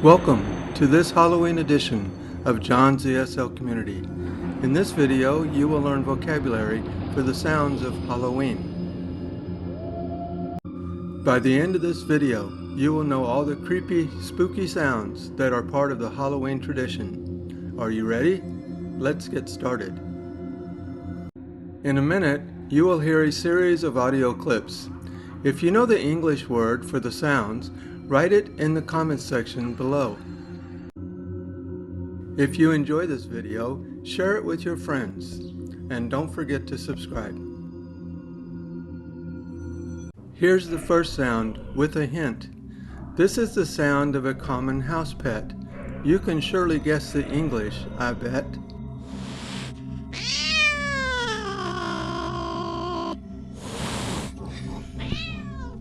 Welcome to this Halloween edition of John's ESL Community. In this video, you will learn vocabulary for the sounds of Halloween. By the end of this video, you will know all the creepy, spooky sounds that are part of the Halloween tradition. Are you ready? Let's get started. In a minute, you will hear a series of audio clips. If you know the English word for the sounds, write it in the comments section below. If you enjoy this video, share it with your friends, and don't forget to subscribe. Here's the first sound with a hint. This is the sound of a common house pet. You can surely guess the English, I bet.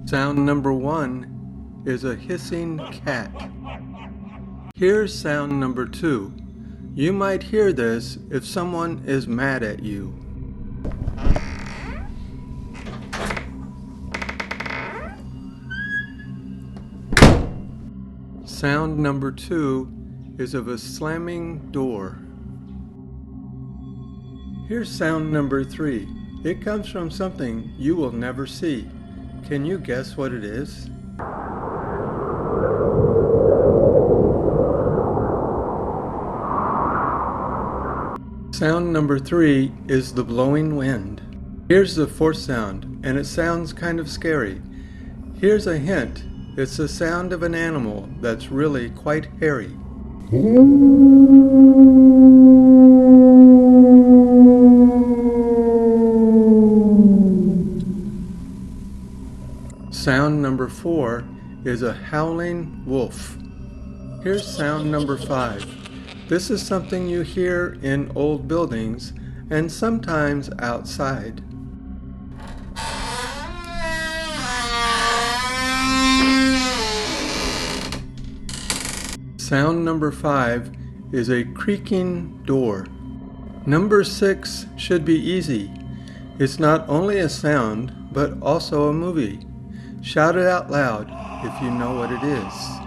Sound number 1 is a hissing cat. Here's sound number 2. You might hear this if someone is mad at you. Sound number 2 is of a slamming door. Here's sound number 3. It comes from something you will never see. Can you guess what it is? Sound number 3 is the blowing wind. Here's the fourth sound, and it sounds kind of scary. Here's a hint. It's the sound of an animal that's really quite hairy. Sound number 4 is a howling wolf. Here's sound number 5. This is something you hear in old buildings and sometimes outside. Sound number 5 is a creaking door. Number 6 should be easy. It's not only a sound, but also a movie. Shout it out loud if you know what it is.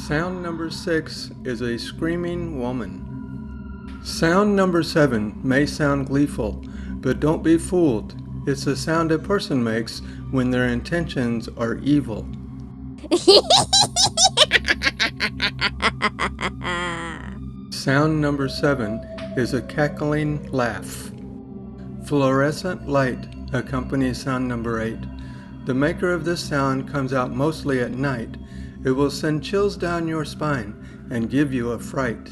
Sound number 6 is a screaming woman. Sound number 7 may sound gleeful, but don't be fooled. It's the sound a person makes when their intentions are evil. Sound number 7 is a cackling laugh. Fluorescent light accompanies sound number 8. The maker of this sound comes out mostly at night. It will send chills down your spine and give you a fright.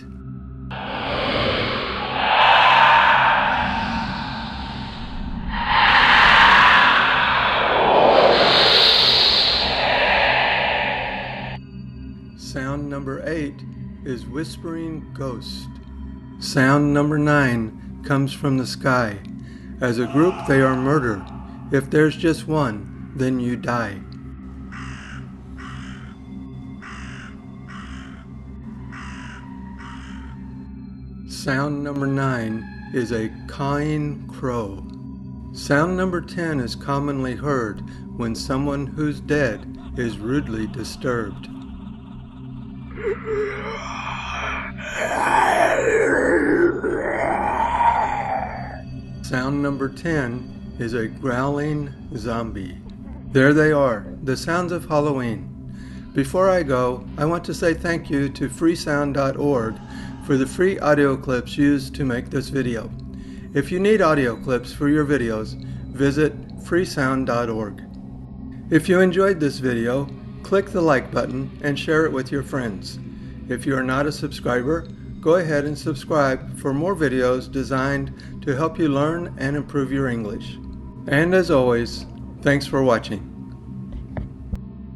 Sound number 8 is whispering ghost. Sound number 9 comes from the sky. As a group, they are murder. If there's just one, then you die. Sound number 9 is a cawing crow. Sound number 10 is commonly heard when someone who's dead is rudely disturbed. Sound number 10 is a growling zombie. There they are, the sounds of Halloween. Before I go, I want to say thank you to freesound.org for the free audio clips used to make this video. If you need audio clips for your videos, visit freesound.org. If you enjoyed this video, click the like button and share it with your friends. If you are not a subscriber, go ahead and subscribe for more videos designed to help you learn and improve your English. And as always, thanks for watching.